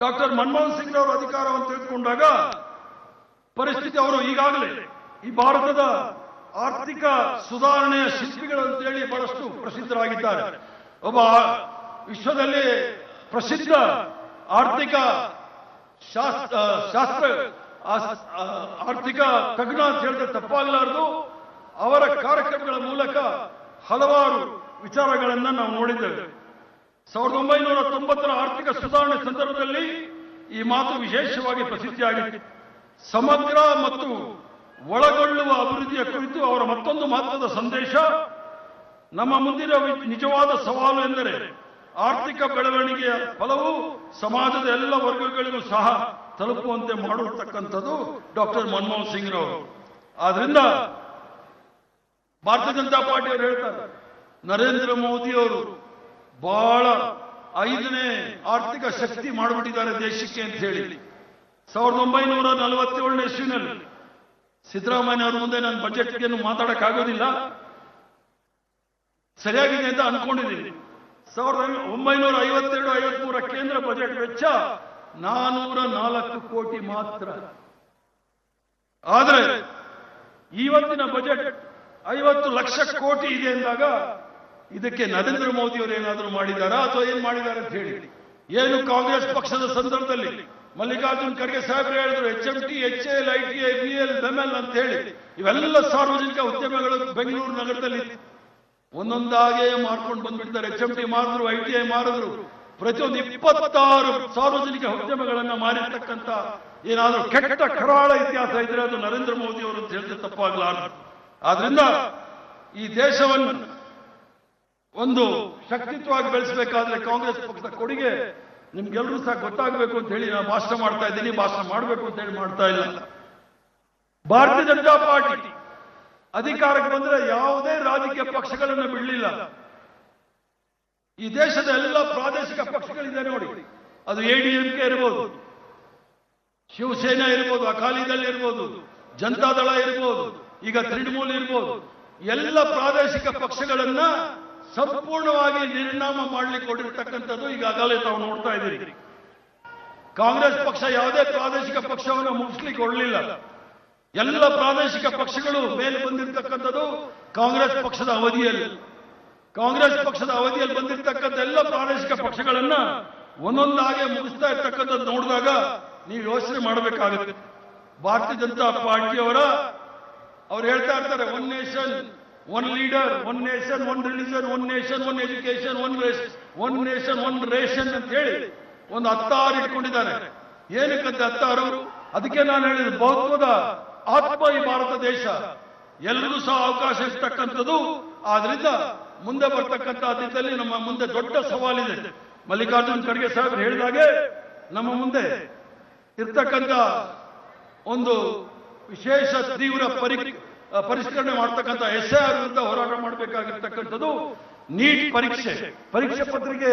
Doctor Manmohan Singh ಅವರು ಅಧಿಕಾರವನ್ನು ತೆಗೆದುಕೊಂಡಾಗ ಪರಿಸ್ಥಿತಿ ಅವರು ಈಗಾಗಲೇ ಈ ಭಾರತದ ಆರ್ಥಿಕ ಸುಧಾರಣೆಯ ಶಿಲ್ಪಿಗಳು ಅಂತೇಳಿ ಬಹಳಷ್ಟು ಪ್ರಸಿದ್ಧರಾಗಿದ್ದಾರೆ. ಒಬ್ಬ ವಿಶ್ವದಲ್ಲಿ ಪ್ರಸಿದ್ಧ ಆರ್ಥಿಕ ಶಾಸ್ತ್ರ ಆರ್ಥಿಕ ತಜ್ಞ ಅಂತ ಹೇಳಿದ್ರೆ ತಪ್ಪಾಗಲಾರದು. ಅವರ ಕಾರ್ಯಕ್ರಮಗಳ ಮೂಲಕ ಹಲವಾರು ವಿಚಾರಗಳನ್ನ ನಾವು ನೋಡಿದ್ದೇವೆ. 1990ರ ಆರ್ಥಿಕ ಸುಧಾರಣೆ ಸಂದರ್ಭದಲ್ಲಿ ಈ ಮಾತು ವಿಶೇಷವಾಗಿ ಪ್ರಸಿದ್ಧಿಯಾಗಿದೆ. ಸಮಗ್ರ ಮತ್ತು ಒಳಗೊಳ್ಳುವ ಅಭಿವೃದ್ಧಿಯ ಕುರಿತು ಅವರ ಮತ್ತೊಂದು ಮಹತ್ವದ ಸಂದೇಶ, ನಮ್ಮ ಮುಂದಿನ ನಿಜವಾದ ಸವಾಲು ಎಂದರೆ ಆರ್ಥಿಕ ಬೆಳವಣಿಗೆಯ ಫಲವು ಸಮಾಜದ ಎಲ್ಲ ವರ್ಗಗಳಿಗೂ ಸಹ ತಲುಪುವಂತೆ ಮಾಡಿರ್ತಕ್ಕಂಥದ್ದು ಡಾಕ್ಟರ್ ಮನಮೋಹನ್ ಸಿಂಗ್ ರವರು. ಆದ್ರಿಂದ ಭಾರತೀಯ ಜನತಾ ಪಾರ್ಟಿಯವರು ಹೇಳ್ತಾರೆ, ನರೇಂದ್ರ ಮೋದಿ ಅವರು ಬಹಳ 5ನೇ ಆರ್ಥಿಕ ಶಕ್ತಿ ಮಾಡಿಬಿಟ್ಟಿದ್ದಾರೆ ದೇಶಕ್ಕೆ ಅಂತ ಹೇಳಿ. 1947ನೇ ಇಸ್ವಿನಲ್ಲಿ ಸಿದ್ದರಾಮಯ್ಯ ಅವರ ಮುಂದೆ ನಾನು ಬಜೆಟ್ಗೆ ಮಾತಾಡಕ್ಕಾಗೋದಿಲ್ಲ, ಸರಿಯಾಗಿದೆ ಅಂತ ಅನ್ಕೊಂಡಿದ್ದೀನಿ. 1952-53 ಕೇಂದ್ರ ಬಜೆಟ್ ವೆಚ್ಚ 404 ಕೋಟಿ ಮಾತ್ರ. ಆದರೆ ಇವತ್ತಿನ ಬಜೆಟ್ 50 ಲಕ್ಷ ಕೋಟಿ ಇದೆ ಅಂದಾಗ ಇದಕ್ಕೆ ನರೇಂದ್ರ ಮೋದಿ ಅವರು ಏನಾದರೂ ಮಾಡಿದಾರಾ ಅಥವಾ ಏನ್ ಮಾಡಿದ್ದಾರೆ ಅಂತ ಹೇಳಿ. ಏನು ಕಾಂಗ್ರೆಸ್ ಪಕ್ಷದ ಸಂದರ್ಭದಲ್ಲಿ ಮಲ್ಲಿಕಾರ್ಜುನ್ ಖರ್ಗೆ ಸಾಹೇಬರು ಹೇಳಿದ್ರು HMT, HAL, ITI, BL, BML ಅಂತ ಹೇಳಿ ಇವೆಲ್ಲ ಸಾರ್ವಜನಿಕ ಉದ್ಯಮಗಳು ಬೆಂಗಳೂರು ನಗರದಲ್ಲಿ ಒಂದೊಂದಾಗೆ ಮಾರ್ಕೊಂಡು ಬಂದ್ಬಿಡ್ತಾರೆ. HMT ಮಾರಿದ್ರು, ITI ಮಾರಿದ್ರು, ಪ್ರತಿಯೊಂದು 26 ಸಾರ್ವಜನಿಕ ಉದ್ಯಮಗಳನ್ನ ಮಾರಿರ್ತಕ್ಕಂಥ ಏನಾದರೂ ಕೆಟ್ಟ ಕರಾಳ ಇತಿಹಾಸ ಇದ್ರೆ ಅದು ನರೇಂದ್ರ ಮೋದಿ ಅವರು ಅಂತ ಹೇಳಿದ್ರೆ ತಪ್ಪಾಗಲಾರದು. ಆದ್ರಿಂದ ಈ ದೇಶವನ್ನು ಒಂದು ಶಕ್ತಿತ್ವವಾಗಿ ಬೆಳೆಸಬೇಕಾದ್ರೆ ಕಾಂಗ್ರೆಸ್ ಪಕ್ಷದ ಕೊಡುಗೆ ನಿಮ್ಗೆಲ್ಲರೂ ಸಹ ಗೊತ್ತಾಗಬೇಕು ಅಂತ ಹೇಳಿ ನಾನು ಭಾಷಣ ಮಾಡ್ತಾ ಇದ್ದೀನಿ. ಭಾಷಣ ಮಾಡಬೇಕು ಅಂತ ಹೇಳಿ ಮಾಡ್ತಾ ಇಲ್ಲ. ಭಾರತೀಯ ಜನತಾ ಪಾರ್ಟಿ ಅಧಿಕಾರಕ್ಕೆ ಬಂದ್ರೆ ಯಾವುದೇ ರಾಜಕೀಯ ಪಕ್ಷಗಳನ್ನು ಬಿಡಲಿಲ್ಲ. ಈ ದೇಶದ ಎಲ್ಲ ಪ್ರಾದೇಶಿಕ ಪಕ್ಷಗಳಿದೆ ನೋಡಿ, ಅದು ADMK ಇರ್ಬೋದು, ಶಿವಸೇನಾ ಇರ್ಬೋದು, ಅಕಾಲಿದಳ ಇರ್ಬೋದು, ಜನತಾದಳ ಇರ್ಬೋದು, ಈಗ ತೃಣಮೂಲ ಇರ್ಬೋದು, ಎಲ್ಲ ಪ್ರಾದೇಶಿಕ ಪಕ್ಷಗಳನ್ನ ಸಂಪೂರ್ಣವಾಗಿ ನಿರ್ನಾಮ ಮಾಡ್ಲಿಕ್ಕೆ ಕೊಟ್ಟಿರ್ತಕ್ಕಂಥದ್ದು ಈಗಾಗಲೇ ತಾವು ನೋಡ್ತಾ ಇದ್ದೀರಿ. ಕಾಂಗ್ರೆಸ್ ಪಕ್ಷ ಯಾವುದೇ ಪ್ರಾದೇಶಿಕ ಪಕ್ಷವನ್ನು ಮುಗಿಸ್ಲಿಕ್ಕೆ ಕೊಡಲಿಲ್ಲ. ಎಲ್ಲ ಪ್ರಾದೇಶಿಕ ಪಕ್ಷಗಳು ಮೇಲೆ ಬಂದಿರತಕ್ಕಂಥದ್ದು ಕಾಂಗ್ರೆಸ್ ಪಕ್ಷದ ಅವಧಿಯಲ್ಲಿ. ಕಾಂಗ್ರೆಸ್ ಪಕ್ಷದ ಅವಧಿಯಲ್ಲಿ ಬಂದಿರತಕ್ಕಂಥ ಎಲ್ಲ ಪ್ರಾದೇಶಿಕ ಪಕ್ಷಗಳನ್ನ ಒಂದೊಂದಾಗೆ ಮುಗಿಸ್ತಾ ಇರ್ತಕ್ಕಂಥದ್ದು ನೋಡಿದಾಗ ನೀವು ಯೋಚನೆ ಮಾಡಬೇಕಾಗುತ್ತೆ. ಭಾರತೀಯ ಜನತಾ ಪಾರ್ಟಿಯವರ ಅವ್ರು ಹೇಳ್ತಾ ಇರ್ತಾರೆ, 1 nation 1 leader, 1 nation 1 religion, 1 nation 1 education, 1 nation 1 ration ಅಂತ ಹೇಳಿ ಒಂದು 16 ಇಟ್ಕೊಂಡಿದ್ದಾರೆ. ಏನಕ್ಕಂತ 16? ಅದಕ್ಕೆ ನಾನು ಹೇಳಿದ ಬಹುತ್ವದ ಆತ್ಮ ಈ ಭಾರತ ದೇಶ, ಎಲ್ಲರೂ ಸಹ ಅವಕಾಶ ಇರ್ತಕ್ಕಂಥದ್ದು. ಆದ್ರಿಂದ ಮುಂದೆ ಬರ್ತಕ್ಕಂಥ ದಿನದಲ್ಲಿ ನಮ್ಮ ಮುಂದೆ ದೊಡ್ಡ ಸವಾಲಿದೆ. ಮಲ್ಲಿಕಾರ್ಜುನ್ ಖರ್ಗೆ ಸಾಹೇಬರು ಹೇಳಿದಾಗೆ ನಮ್ಮ ಮುಂದೆ ಇರ್ತಕ್ಕಂಥ ಒಂದು ವಿಶೇಷ ತೀವ್ರ ಪರಿಷ್ಕರಣೆ ಮಾಡ್ತಕ್ಕಂಥ SIR ವಿರುದ್ಧ ಹೋರಾಟ ಮಾಡಬೇಕಾಗಿರ್ತಕ್ಕಂಥದ್ದು. ನೀಟ್ ಪರೀಕ್ಷೆ ಪತ್ರಿಕೆ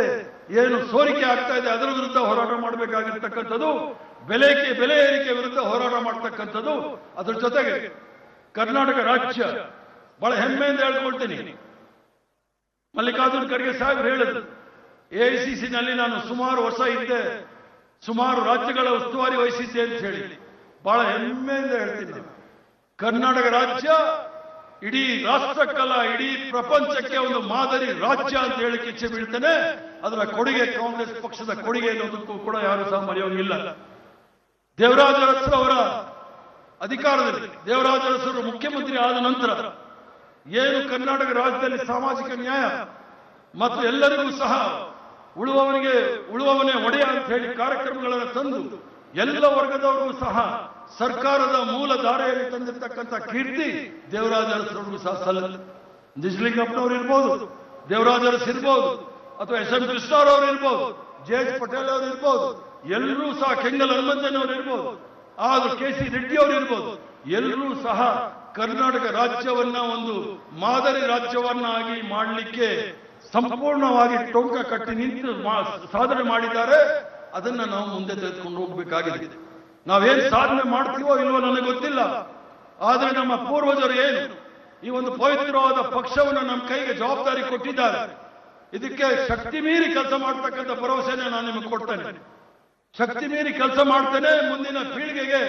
ಏನು ಸೋರಿಕೆ ಆಗ್ತಾ ಇದೆ ಅದರ ವಿರುದ್ಧ ಹೋರಾಟ ಮಾಡಬೇಕಾಗಿರ್ತಕ್ಕಂಥದ್ದು. ಬೆಲೆ ಏರಿಕೆ ವಿರುದ್ಧ ಹೋರಾಟ ಮಾಡ್ತಕ್ಕಂಥದ್ದು. ಅದ್ರ ಜೊತೆಗೆ ಕರ್ನಾಟಕ ರಾಜ್ಯ ಬಹಳ ಹೆಮ್ಮೆಯಿಂದ ಹೇಳ್ಕೊಳ್ತೀನಿ, ಮಲ್ಲಿಕಾರ್ಜುನ್ ಖರ್ಗೆ ಸಾಹೇಬರು ಹೇಳಿದ್ರು, AICC ನಲ್ಲಿ ನಾನು ಸುಮಾರು ವರ್ಷ ಇದ್ದೆ, ಸುಮಾರು ರಾಜ್ಯಗಳ ಉಸ್ತುವಾರಿ ವಹಿಸಿದ್ದೆ ಅಂತ ಹೇಳಿ ಬಹಳ ಹೆಮ್ಮೆಯಿಂದ ಹೇಳ್ತೀನಿ. ಕರ್ನಾಟಕ ರಾಜ್ಯ ಇಡೀ ರಾಷ್ಟ್ರಕ್ಕಲ್ಲ, ಇಡೀ ಪ್ರಪಂಚಕ್ಕೆ ಒಂದು ಮಾದರಿ ರಾಜ್ಯ ಅಂತ ಹೇಳಿಕ್ಕೆ ಇಚ್ಛೆ ಬೀಳ್ತೇನೆ. ಅದರ ಕೊಡುಗೆ ಕಾಂಗ್ರೆಸ್ ಪಕ್ಷದ ಕೊಡುಗೆ ಅನ್ನೋದಕ್ಕೂ ಕೂಡ ಯಾರು ಸಹ ಮರೆಯೋಂಗಿಲ್ಲ. ದೇವರಾಜ ಅರಸು ಅವರ ಅಧಿಕಾರದಲ್ಲಿ, ದೇವರಾಜ ಅರಸರು ಮುಖ್ಯಮಂತ್ರಿ ಆದ ನಂತರ ಏನು ಕರ್ನಾಟಕ ರಾಜ್ಯದಲ್ಲಿ ಸಾಮಾಜಿಕ ನ್ಯಾಯ ಮತ್ತು ಎಲ್ಲರಿಗೂ ಸಹ ಉಳುವವನೇ ಒಡೆಯ ಅಂತ ಹೇಳಿ ಕಾರ್ಯಕ್ರಮಗಳನ್ನು ತಂದು ಎಲ್ಲ ವರ್ಗದವರಿಗೂ ಸಹ ಸರ್ಕಾರದ ಮೂಲ ದಾರಿಯಲ್ಲಿ ತಂದಿರತಕ್ಕಂಥ ಕೀರ್ತಿ ದೇವರಾಜ ಅರಸರಿಗೂ ಸಹ ಸಲ್ಲದು. ನಿಜಲಿಂಗಪ್ಪನವರು ಇರ್ಬೋದು, ದೇವರಾಜ ಅರಸು ಇರ್ಬೋದು, ಅಥವಾ SM ಕೃಷ್ಣರವರು ಇರ್ಬೋದು, JH ಪಟೇಲ್ ಅವರು ಇರ್ಬೋದು, ಎಲ್ಲರೂ ಸಹ ಕೆಂಗಲ್ ಹನುಮಂತನವರು ಇರ್ಬೋದು, ಆದ್ರೂ KC ರೆಡ್ಡಿ ಅವರು ಇರ್ಬೋದು, ಎಲ್ಲರೂ ಸಹ ಕರ್ನಾಟಕ ರಾಜ್ಯವನ್ನ ಒಂದು ಮಾದರಿ ರಾಜ್ಯವನ್ನಾಗಿ ಮಾಡಲಿಕ್ಕೆ ಸಂಪೂರ್ಣವಾಗಿ ಟೊಂಕ ಕಟ್ಟಿ ನಿಂತು ಸಾಧನೆ ಮಾಡಿದ್ದಾರೆ. ಅದನ್ನ ನಾವು ಮುಂದೆ ತೆಗೆದುಕೊಂಡು ಹೋಗಬೇಕಾಗಿದೆ. ನಾವೇನ್ ಸಾಧನೆ ಮಾಡ್ತೀವೋ ಇಲ್ವೋ ನನಗೆ ಗೊತ್ತಿಲ್ಲ, ಆದ್ರೆ ನಮ್ಮ ಪೂರ್ವಜರು ಏನು ಈ ಒಂದು ಪವಿತ್ರವಾದ ಪಕ್ಷವನ್ನು ನಮ್ಮ ಕೈಗೆ ಜವಾಬ್ದಾರಿ ಕೊಟ್ಟಿದ್ದಾರೆ. ಇದಕ್ಕೆ ಶಕ್ತಿ ಮೀರಿ ಕೆಲಸ ಮಾಡ್ತಕ್ಕಂಥ ಭರವಸೆನ ನಾನು ನಿಮಗೆ ಕೊಡ್ತೇನೆ. ಶಕ್ತಿ ಮೀರಿ ಕೆಲಸ ಮಾಡ್ತೇನೆ. ಮುಂದಿನ ಪೀಳಿಗೆಗೆ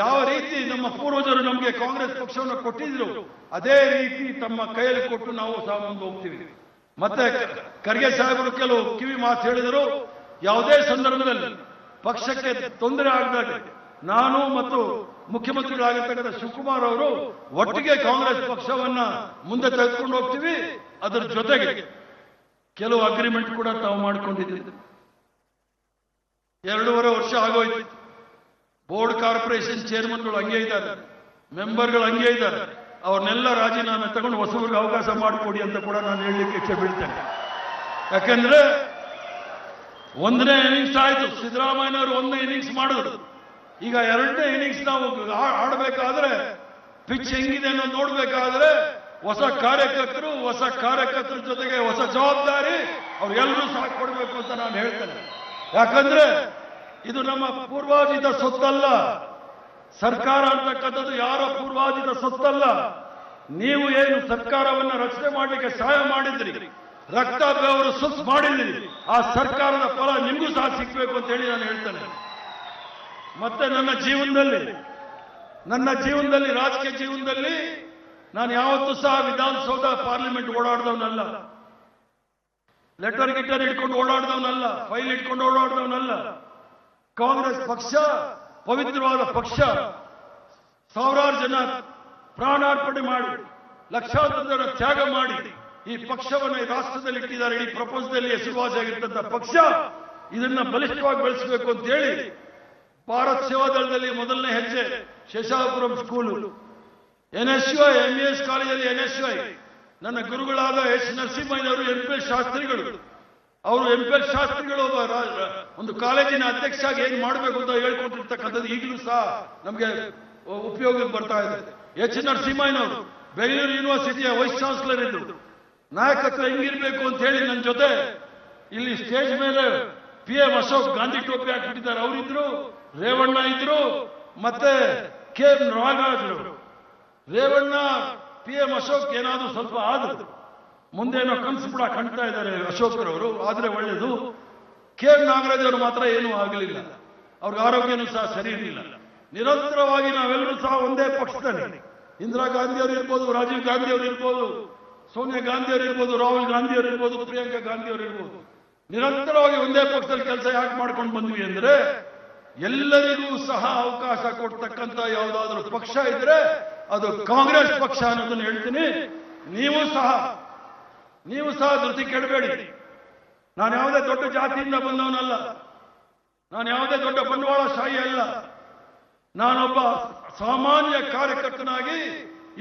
ಯಾವ ರೀತಿ ನಮ್ಮ ಪೂರ್ವಜರು ನಮಗೆ ಕಾಂಗ್ರೆಸ್ ಪಕ್ಷವನ್ನು ಕೊಟ್ಟಿದ್ರು ಅದೇ ರೀತಿ ತಮ್ಮ ಕೈಯಲ್ಲಿ ಕೊಟ್ಟು ನಾವು ಸಹ ಮುಂದೆ ಹೋಗ್ತೀವಿ. ಮತ್ತೆ ಖರ್ಗೆ ಸಾಹೇಬರು ಕೆಲವು ಕಿವಿ ಮಾತು ಹೇಳಿದರು. ಯಾವುದೇ ಸಂದರ್ಭದಲ್ಲಿ ಪಕ್ಷಕ್ಕೆ ತೊಂದರೆ ಆಗದಾಗ ನಾನು ಮತ್ತು ಮುಖ್ಯಮಂತ್ರಿಗಳಾಗಿರ್ತಕ್ಕಂಥ ಶಿವಕುಮಾರ್ ಅವರು ಒಟ್ಟಿಗೆ ಕಾಂಗ್ರೆಸ್ ಪಕ್ಷವನ್ನ ಮುಂದೆ ತೆಗೆದುಕೊಂಡು ಹೋಗ್ತೀವಿ. ಅದರ ಜೊತೆಗೆ ಕೆಲವು ಅಗ್ರಿಮೆಂಟ್ ಕೂಡ ತಾವು ಮಾಡಿಕೊಂಡಿದ್ದೀವಿ. 2.5 ವರ್ಷ ಆಗೋಯ್ತು. ಬೋರ್ಡ್ ಕಾರ್ಪೊರೇಷನ್ ಚೇರ್ಮನ್ಗಳು ಹಂಗೆ ಇದ್ದಾರೆ, ಮೆಂಬರ್ಗಳು ಹಂಗೆ ಇದ್ದಾರೆ. ಅವ್ರನ್ನೆಲ್ಲ ರಾಜೀನಾಮೆ ತಗೊಂಡು ಹೊಸಬರಿಗೆ ಅವಕಾಶ ಮಾಡಿಕೊಡಿ ಅಂತ ಕೂಡ ನಾನು ಹೇಳಲಿಕ್ಕೆ ಇಚ್ಛೆ ಬೀಳ್ತೇನೆ. ಯಾಕಂದ್ರೆ 1ನೇ ಇನ್ನಿಂಗ್ಸ್ ಆಯ್ತು, ಸಿದ್ದರಾಮಯ್ಯನವರು 1ನೇ ಇನ್ನಿಂಗ್ಸ್ ಮಾಡಿದ್ರು. ಈಗ 2ನೇ ಇನ್ನಿಂಗ್ಸ್ ನಾವು ಆಡಬೇಕಾದ್ರೆ ಪಿಚ್ ಹೆಂಗಿದೆ ಅನ್ನೋದು ನೋಡ್ಬೇಕಾದ್ರೆ ಹೊಸ ಕಾರ್ಯಕರ್ತರ ಜೊತೆಗೆ ಹೊಸ ಜವಾಬ್ದಾರಿ ಅವ್ರಿಗೆಲ್ಲರೂ ಸಹ ಕೊಡಬೇಕು ಅಂತ ನಾನು ಹೇಳ್ತೇನೆ. ಯಾಕಂದ್ರೆ ಇದು ನಮ್ಮ ಪೂರ್ವಾಜಿತ ಸೊತ್ತಲ್ಲ. ಸರ್ಕಾರ ಅಂತಕ್ಕಂಥದ್ದು ಯಾರ ಪೂರ್ವಾಜಿತ ಸೊತ್ತಲ್ಲ. ನೀವು ಏನು ಸರ್ಕಾರವನ್ನ ರಚನೆ ಮಾಡಲಿಕ್ಕೆ ಸಹಾಯ ಮಾಡಿದ್ರಿ, ರಕ್ತ ಬೆವರು ಸುತ್ತು ಮಾಡಿದ್ರಿ, ಆ ಸರ್ಕಾರದ ಫಲ ನಿಮಗೂ ಸಹ ಸಿಗ್ಬೇಕು ಅಂತ ಹೇಳಿ ನಾನು ಹೇಳ್ತೇನೆ. ಮತ್ತೆ ನನ್ನ ಜೀವನದಲ್ಲಿ ರಾಜಕೀಯ ಜೀವನದಲ್ಲಿ ನಾನು ಯಾವತ್ತೂ ಸಹ ವಿಧಾನಸೌಧ ಪಾರ್ಲಿಮೆಂಟ್ ಓಡಾಡ್ದವನಲ್ಲ, ಲೆಟರ್ ಗಿಟರ್ ಇಟ್ಕೊಂಡು ಓಡಾಡ್ದವನಲ್ಲ, ಫೈಲ್ ಇಟ್ಕೊಂಡು ಓಡಾಡ್ದವನಲ್ಲ. ಕಾಂಗ್ರೆಸ್ ಪಕ್ಷ ಪವಿತ್ರವಾದ ಪಕ್ಷ. ಸಾವಿರಾರು ಜನ ಪ್ರಾಣಾರ್ಪಣೆ ಮಾಡಿ, ಲಕ್ಷಾಂತರ ಜನ ತ್ಯಾಗ ಮಾಡಿ ಈ ಪಕ್ಷವನ್ನು ಈ ರಾಷ್ಟ್ರದಲ್ಲಿ ಇಟ್ಟಿದ್ದಾರೆ. ಇಡೀ ಪ್ರಪಂಚದಲ್ಲಿ ಹೆಸರುವಾಸಿಯಾಗಿರ್ತಂಥ ಪಕ್ಷ. ಇದನ್ನ ಬಲಿಷ್ಠವಾಗಿ ಬೆಳೆಸಬೇಕು ಅಂತ ಹೇಳಿ ಭಾರತ್ ಸೇವಾದಳದಲ್ಲಿ ಮೊದಲನೇ ಹೆಜ್ಜೆ ಶೇಷಾಪುರಂ ಸ್ಕೂಲು, NSY MES ಕಾಲೇಜಲ್ಲಿ NSY ನನ್ನ ಗುರುಗಳಾದ ಎಚ್ ನರಸಿಂಹಯ್ಯನವರು MPL ಶಾಸ್ತ್ರಿಗಳು. ಅವರು MPL ಶಾಸ್ತ್ರಿಗಳು ಒಂದು ಕಾಲೇಜಿನ ಅಧ್ಯಕ್ಷ ಆಗಿ ಏನ್ ಮಾಡಬೇಕು ಅಂತ ಹೇಳ್ಕೊಟ್ಟಿರ್ತಕ್ಕಂಥದ್ದು ಈಗಲೂ ಸಹ ನಮಗೆ ಉಪಯೋಗಕ್ಕೆ ಬರ್ತಾ ಇದೆ. ಎಚ್ ನರಸಿಂಹಯ್ಯನವರು ಬೆಂಗಳೂರು ಯೂನಿವರ್ಸಿಟಿಯ ವೈಸ್ ಚಾನ್ಸಲರ್ ಇದ್ರು. ನಾಯಕತ್ವ ಹೆಂಗಿರ್ಬೇಕು ಅಂತ ಹೇಳಿ ನನ್ನ ಜೊತೆ ಇಲ್ಲಿ ಸ್ಟೇಜ್ ಮೇಲೆ PM ಅಶೋಕ್ ಗಾಂಧಿ ಟೋಪಿ ಹಾಕಿಬಿಟ್ಟಿದ್ದಾರೆ. ಅವರಿದ್ರು, ರೇವಣ್ಣ ಇದ್ರು, ಮತ್ತೆ KM ನಾಗರಾಜರು. ರೇವಣ್ಣ PM ಅಶೋಕ್ ಏನಾದ್ರು ಸ್ವಲ್ಪ ಆದ್ರು, ಮುಂದೇನೋ ಕನಸು ಕೂಡ ಕಾಣ್ತಾ ಇದ್ದಾರೆ ಅಶೋಕರವರು, ಆದ್ರೆ ಒಳ್ಳೇದು. KM ನಾಗರಾಜ್ ಅವರು ಮಾತ್ರ ಏನೂ ಆಗಲಿಲ್ಲ, ಅವ್ರಿಗೆ ಆರೋಗ್ಯನೂ ಸಹ ಸರಿ ಇರಲಿಲ್ಲ. ನಿರಂತರವಾಗಿ ನಾವೆಲ್ಲರೂ ಸಹ ಒಂದೇ ಪಕ್ಷದಲ್ಲಿ, ಇಂದಿರಾ ಗಾಂಧಿ ಅವರು ಇರ್ಬೋದು, ರಾಜೀವ್ ಗಾಂಧಿ ಅವರು ಇರ್ಬೋದು, ಸೋನಿಯಾ ಗಾಂಧಿ ಅವರು ಇರ್ಬೋದು, ರಾಹುಲ್ ಗಾಂಧಿ ಅವರು ಇರ್ಬೋದು, ಪ್ರಿಯಾಂಕಾ ಗಾಂಧಿ ಅವರು ಇರ್ಬೋದು, ನಿರಂತರವಾಗಿ ಒಂದೇ ಪಕ್ಷದಲ್ಲಿ ಕೆಲಸ ಯಾಕೆ ಮಾಡ್ಕೊಂಡು ಬಂದ್ವಿ ಅಂದ್ರೆ ಎಲ್ಲರಿಗೂ ಸಹ ಅವಕಾಶ ಕೊಡ್ತಕ್ಕಂಥ ಯಾವುದಾದ್ರೂ ಪಕ್ಷ ಇದ್ರೆ ಅದು ಕಾಂಗ್ರೆಸ್ ಪಕ್ಷ ಅನ್ನೋದನ್ನು ಹೇಳ್ತೀನಿ. ನೀವು ಸಹ ಧೃತಿ ಕೆಡಬೇಡಿ. ನಾನು ಯಾವುದೇ ದೊಡ್ಡ ಜಾತಿಯಿಂದ ಬಂದವನಲ್ಲ, ನಾನು ಯಾವುದೇ ದೊಡ್ಡ ಬಂಡವಾಳಶಾಹಿ ಅಲ್ಲ. ನಾನೊಬ್ಬ ಸಾಮಾನ್ಯ ಕಾರ್ಯಕರ್ತನಾಗಿ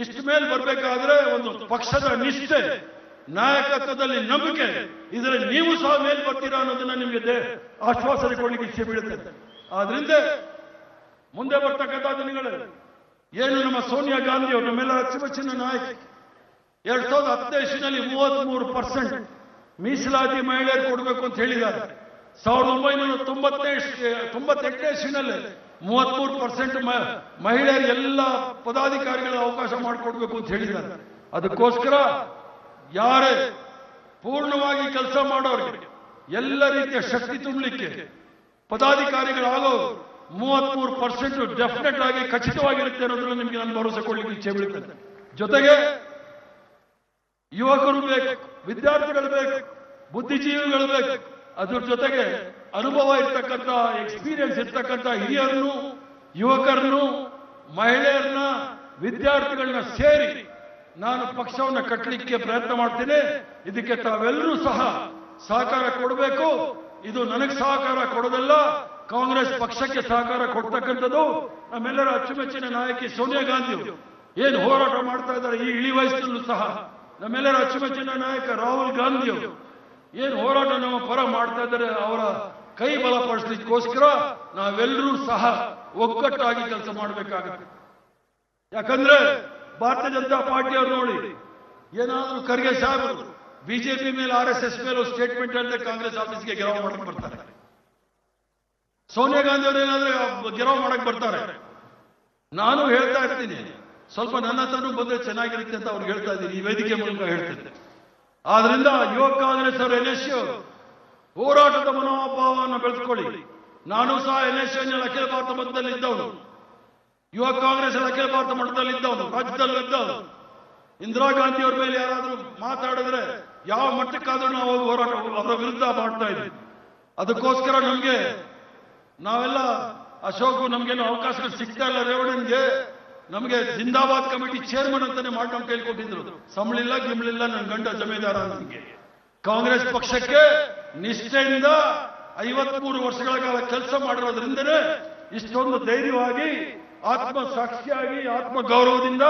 ಇಷ್ಟ ಮೇಲೆ ಬರಬೇಕಾದ್ರೆ ಒಂದು ಪಕ್ಷದ ನಿಷ್ಠೆ, ನಾಯಕತ್ವದಲ್ಲಿ ನಂಬಿಕೆ, ಇದರಲ್ಲಿ ನೀವು ಸಹ ಮೇಲ್ ಬರ್ತೀರಾ ಅನ್ನೋದನ್ನ ನಿಮಗೆ ಆಶ್ವಾಸನೆ ಕೊಡ್ಲಿಕ್ಕೆ ಇಚ್ಛೆ ಬೀಳುತ್ತೆ. ಆದ್ರಿಂದ ಮುಂದೆ ಬರ್ತಕ್ಕಂಥ ದಿನಗಳಲ್ಲಿ ಏನು ನಮ್ಮ ಸೋನಿಯಾ ಗಾಂಧಿ ಅವರು ನಮ್ಮೆಲ್ಲ ಅಚ್ಚುಮೆಚ್ಚಿನ ನಾಯಕಿ, 2010 ಇಸ್ವಿನಲ್ಲಿ 33% ಮೀಸಲಾತಿ ಮಹಿಳೆಯರು ಕೊಡಬೇಕು ಅಂತ ಹೇಳಿದ್ದಾರೆ. 1998 ಇಸ್ವಿನಲ್ಲಿ 33% ಮಹಿಳೆಯರು ಎಲ್ಲ ಪದಾಧಿಕಾರಿಗಳ ಅವಕಾಶ ಮಾಡಿಕೊಡ್ಬೇಕು ಅಂತ ಹೇಳಿದ್ದಾರೆ. ಅದಕ್ಕೋಸ್ಕರ ಯಾರೇ ಪೂರ್ಣವಾಗಿ ಕೆಲಸ ಮಾಡೋರಿಗೆ ಎಲ್ಲ ರೀತಿಯ ಶಕ್ತಿ ತುಂಬಲಿಕ್ಕೆ ಪದಾಧಿಕಾರಿಗಳಾಗೋ 33% ಡೆಫಿನೆಟ್ ಆಗಿ ಖಚಿತವಾಗಿರುತ್ತೆ ಅನ್ನೋದ್ರಲ್ಲಿ ನಿಮಗೆ ನಾನು ಭರವಸೆ ಕೊಡ್ಲಿಕ್ಕೆ ಇಚ್ಛೆ ಬೀಳುತ್ತದೆ. ಜೊತೆಗೆ ಯುವಕರು ಬೇಕು, ವಿದ್ಯಾರ್ಥಿಗಳು ಬೇಕು, ಬುದ್ಧಿಜೀವಿಗಳು ಬೇಕು. ಅದ್ರ ಜೊತೆಗೆ ಅನುಭವ ಇರ್ತಕ್ಕಂಥ, ಎಕ್ಸ್ಪೀರಿಯನ್ಸ್ ಇರ್ತಕ್ಕಂಥ ಹಿರಿಯರನ್ನು, ಯುವಕರನ್ನು, ಮಹಿಳೆಯರನ್ನ, ವಿದ್ಯಾರ್ಥಿಗಳನ್ನ ಸೇರಿ ನಾನು ಪಕ್ಷವನ್ನು ಕಟ್ಟಲಿಕ್ಕೆ ಪ್ರಯತ್ನ ಮಾಡ್ತೀನಿ. ಇದಕ್ಕೆ ತಾವೆಲ್ಲರೂ ಸಹ ಸಹಕಾರ ಕೊಡಬೇಕು. ಇದು ನನಗೆ ಸಹಕಾರ ಕೊಡೋದಲ್ಲ, ಕಾಂಗ್ರೆಸ್ ಪಕ್ಷಕ್ಕೆ ಸಹಕಾರ ಕೊಡ್ತಕ್ಕಂಥದ್ದು. ನಮ್ಮೆಲ್ಲರ ಅಚ್ಚುಮೆಚ್ಚಿನ ನಾಯಕಿ ಸೋನಿಯಾ ಗಾಂಧಿ ಏನು ಹೋರಾಟ ಮಾಡ್ತಾ ಇದ್ದಾರೆ ಈ ಇಳಿ ವಯಸ್ಸಲ್ಲೂ ಸಹ, ನಮ್ಮೆಲ್ಲರ ಅಚ್ಚುಮೆಚ್ಚಿನ ನಾಯಕ ರಾಹುಲ್ ಗಾಂಧಿ ಅವರು ಏನು ಹೋರಾಟ ನಮ್ಮ ಪರ ಮಾಡ್ತಾ ಇದ್ದಾರೆ, ಅವರ ಕೈ ಬಲಪಡಿಸಲಿಕ್ಕೋಸ್ಕರ ನಾವೆಲ್ಲರೂ ಸಹ ಒಗ್ಗಟ್ಟಾಗಿ ಕೆಲಸ ಮಾಡಬೇಕಾಗುತ್ತೆ. ಯಾಕಂದ್ರೆ ಭಾರತೀಯ ಜನತಾ ಪಾರ್ಟಿಯವರು ನೋಡಿ, ಏನಾದರೂ ಖರ್ಗೆ ಸಾಹೇಬರು ಬಿಜೆಪಿ ಮೇಲೆ RSS ಮೇಲೆ ಸ್ಟೇಟ್ಮೆಂಟ್ ಅಂತ ಕಾಂಗ್ರೆಸ್ ಆಫೀಸ್ಗೆ ಗೆರವ್ ಮಾಡಕ್ ಬರ್ತಾರೆ. ಸೋನಿಯಾ ಗಾಂಧಿ ಅವರು ಏನಾದ್ರೆ ಗೆರವ್ ಮಾಡಕ್ ಬರ್ತಾರೆ. ನಾನು ಹೇಳ್ತಾ ಇರ್ತೀನಿ, ಸ್ವಲ್ಪ ನನ್ನ ಹತ್ರನೂ ಬಂದ್ರೆ ಚೆನ್ನಾಗಿರುತ್ತೆ ಅಂತ ಅವ್ರಿಗೆ ಹೇಳ್ತಾ ಇದ್ದೀನಿ, ಈ ವೇದಿಕೆ ಮೂಲಕ ಹೇಳ್ತಿದ್ದೆ. ಆದ್ರಿಂದ ಯುವ ಕಾಂಗ್ರೆಸ್ ಅವರು NSY ಹೋರಾಟದ ಮನೋಭಾವವನ್ನು ಬೆಳೆಸ್ಕೊಳ್ಳಿ. ನಾನು ಸಹ NSUN ಅಖಿಲ ಭಾರತ ಮಟ್ಟದಲ್ಲಿ ಇದ್ದವನು, ಯುವ ಕಾಂಗ್ರೆಸ್ ಅಖಿಲ ಭಾರತ ಮಟ್ಟದಲ್ಲಿ ಇದ್ದವನು, ರಾಜ್ಯದಲ್ಲೂ ಇದ್ದವನು. ಇಂದಿರಾ ಗಾಂಧಿ ಅವ್ರ ಮೇಲೆ ಯಾರಾದ್ರೂ ಮಾತಾಡಿದ್ರೆ ಯಾವ ಮಟ್ಟಕ್ಕಾದ್ರೂ ನಾವು ಹೋರಾಟ ಅವರ ವಿರುದ್ಧ ಮಾಡ್ತಾ ಇದ್ವಿ. ಅದಕ್ಕೋಸ್ಕರ ನಾವೆಲ್ಲ ಅಶೋಕ್ ನಮ್ಗೇನು ಅವಕಾಶಗಳು ಸಿಗ್ತಾ ಇಲ್ಲ. ರೇವಣ್ಣನ್ಗೆ ನಮಗೆ ಜಿಂದಾಬಾದ್ ಕಮಿಟಿ ಚೇರ್ಮನ್ ಅಂತಾನೆ ಮಾಡಿ ನಾವು ಕೇಳ್ಕೊಟ್ಟಿದ್ರು. ಸಂಬಳಿಲ್ಲ ಗಿಂಬಳಿಲ್ಲ, ನನ್ನ ಗಂಡ ಜಮೀದಾರ ನನಗೆ. ಕಾಂಗ್ರೆಸ್ ಪಕ್ಷಕ್ಕೆ ನಿಷ್ಠೆಯಿಂದ 53 ವರ್ಷಗಳ ಕಾಲ ಕೆಲಸ ಮಾಡಿರೋದ್ರಿಂದನೇ ಇಷ್ಟೊಂದು ಧೈರ್ಯವಾಗಿ, ಆತ್ಮಸಾಕ್ಷಿಯಾಗಿ, ಆತ್ಮ ಗೌರವದಿಂದ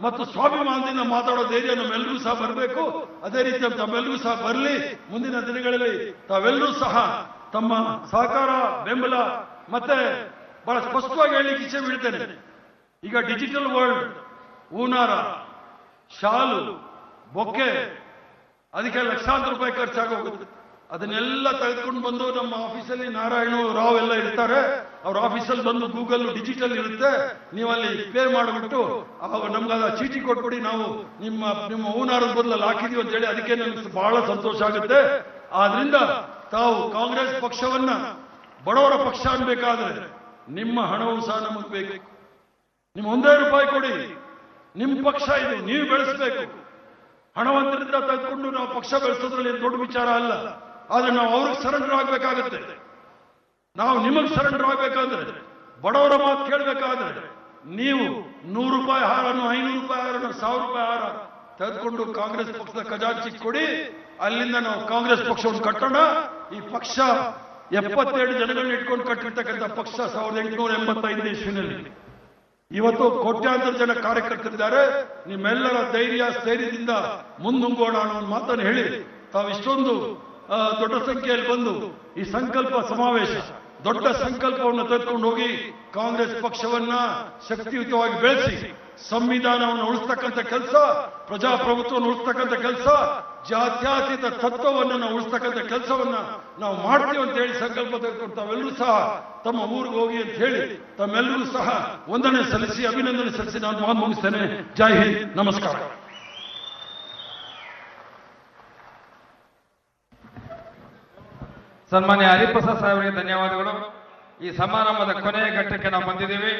ಮತ್ತು ಸ್ವಾಭಿಮಾನದಿಂದ ಮಾತಾಡೋ ಧೈರ್ಯ ನಮ್ಮೆಲ್ಲರೂ ಸಹ ಬರಬೇಕು. ಅದೇ ರೀತಿ ತಮ್ಮೆಲ್ಲರೂ ಸಹ ಬರಲಿ. ಮುಂದಿನ ದಿನಗಳಲ್ಲಿ ತಾವೆಲ್ಲರೂ ಸಹ ತಮ್ಮ ಸಹಕಾರ, ಬೆಂಬಲ ಮತ್ತೆ ಬಹಳ ಸ್ಪಷ್ಟವಾಗಿ ಹೇಳಲಿಕ್ಕೆ ಇಚ್ಛೆ ಬೀಳ್ತೇನೆ. ಈಗ ಡಿಜಿಟಲ್ ವರ್ಲ್ಡ್, ಹೂನಾರ, ಶಾಲು, ಬೊಕ್ಕೆ, ಅದಕ್ಕೆ ಲಕ್ಷಾಂತರ ರೂಪಾಯಿ ಖರ್ಚಾಗೋಗುತ್ತೆ. ಅದನ್ನೆಲ್ಲ ತೆಗೆದುಕೊಂಡು ಬಂದು ನಮ್ಮ ಆಫೀಸಲ್ಲಿ ನಾರಾಯಣ ರಾವ್ ಎಲ್ಲ ಇರ್ತಾರೆ. ಅವ್ರ ಆಫೀಸಲ್ಲಿ ಬಂದು ಗೂಗಲ್ ಡಿಜಿಟಲ್ ಇರುತ್ತೆ, ನೀವು ಅಲ್ಲಿ ಪೇ ಮಾಡಿಬಿಟ್ಟು ನಮ್ಗೆ ಅದ ಚೀಟಿ ಕೊಟ್ಬಿಡಿ, ನಾವು ನಿಮ್ಮ ಹೂನಾರದ ಬದಲಲ್ಲಿ ಹಾಕಿದೀವಿ ಅಂತ ಹೇಳಿ. ಅದಕ್ಕೆ ನನಗೆ ಬಹಳ ಸಂತೋಷ ಆಗುತ್ತೆ. ಆದ್ರಿಂದ ತಾವು ಕಾಂಗ್ರೆಸ್ ಪಕ್ಷವನ್ನ ಬಡವರ ಪಕ್ಷ ಅನ್ಬೇಕಾದ್ರೆ ನಿಮ್ಮ ಹಣವು ಸಹ ನಮಗೆ ಬೇಕು. ನಿಮ್ಮ ₹1 ಕೊಡಿ, ನಿಮ್ಮ ಪಕ್ಷ ಇದು, ನೀವು ಬೆಳೆಸಬೇಕು. ಹಣವಂತರಿಂದ ತೆಗೆದುಕೊಂಡು ನಾವು ಪಕ್ಷ ಬೆಳೆಸೋದ್ರಲ್ಲಿ ದೊಡ್ಡ ವಿಚಾರ ಅಲ್ಲ. ಆದ್ರೆ ನಾವು ಅವ್ರಿಗೆ ಸರೆಂಡರ್ ಆಗ್ಬೇಕಾಗತ್ತೆ. ನಾವು ನಿಮಗೆ ಸರೆಂಡರ್ ಆಗ್ಬೇಕಾದ್ರೆ, ಬಡವರ ಮಾತು ಕೇಳಬೇಕಾದ್ರೆ ನೀವು ₹100 ಹಾರನ್ನು, ₹500 ಹಾರನ್ನು, ₹1000 ಹಾರ ತೆಗೆದುಕೊಂಡು ಕಾಂಗ್ರೆಸ್ ಪಕ್ಷದ ಖಜಾಂಚಿ ಕೊಡಿ. ಅಲ್ಲಿಂದ ನಾವು ಕಾಂಗ್ರೆಸ್ ಪಕ್ಷವನ್ನು ಕಟ್ಟೋಣ. ಈ ಪಕ್ಷ 72 ಜನಗಳನ್ನ ಇಟ್ಕೊಂಡು ಕಟ್ಟಿರ್ತಕ್ಕಂಥ ಪಕ್ಷ 1885 ಇಸ್ವಿನಲ್ಲಿ. ಇವತ್ತು ಕೋಟ್ಯಾಂತರ ಜನ ಕಾರ್ಯಕರ್ತರಿದ್ದಾರೆ. ನಿಮ್ಮೆಲ್ಲರ ಧೈರ್ಯ ಸ್ಥೈರ್ಯದಿಂದ ಮುಂದುಂಗೋಣ ಅನ್ನೋ ಒಂದು ಮಾತನ್ನು ಹೇಳಿ, ತಾವು ಇಷ್ಟೊಂದು ದೊಡ್ಡ ಸಂಖ್ಯೆಯಲ್ಲಿ ಬಂದು ಈ ಸಂಕಲ್ಪ ಸಮಾವೇಶ, ದೊಡ್ಡ ಸಂಕಲ್ಪವನ್ನು ತೆಗೆದುಕೊಂಡು ಹೋಗಿ ಕಾಂಗ್ರೆಸ್ ಪಕ್ಷವನ್ನ ಶಕ್ತಿಯುತವಾಗಿ ಬೆಳೆಸಿ, ಸಂವಿಧಾನವನ್ನು ಉಳಿಸ್ತಕ್ಕಂಥ ಕೆಲಸ, ಪ್ರಜಾಪ್ರಭುತ್ವವನ್ನು ಉಳಿಸ್ತಕ್ಕಂಥ ಕೆಲಸ, ಜಾತ್ಯತೀತ ತತ್ವವನ್ನು ನಾವು ಉಳಿಸ್ತಕ್ಕಂಥ ಕೆಲಸವನ್ನ ನಾವು ಮಾಡ್ತೀವಿ ಅಂತ ಹೇಳಿ ಸಂಕಲ್ಪ ತೆಗೆದುಕೊಂಡು ತಾವೆಲ್ಲರೂ ಸಹ ತಮ್ಮ ಊರಿಗೆ ಹೋಗಿ ಅಂತ ಹೇಳಿ ತಮ್ಮೆಲ್ಲರೂ ಸಹ ವಂದನೆ ಸಲ್ಲಿಸಿ, ಅಭಿನಂದನೆ ಸಲ್ಲಿಸಿ ನಾನು ಮಾತು ಮುಗಿಸ್ತೇನೆ. ಜೈ ಹಿಂದ್, ನಮಸ್ಕಾರ. ಸನ್ಮಾನ್ಯ ಹರಿಪ್ರಸಾದ್ ಸಾಹೇಬರಿಗೆ ಧನ್ಯವಾದಗಳು. ಈ ಸಮಾರಂಭದ ಕೊನೆಯ ಘಟ್ಟಕ್ಕೆ ನಾವು ಬಂದಿದ್ದೇವೆ.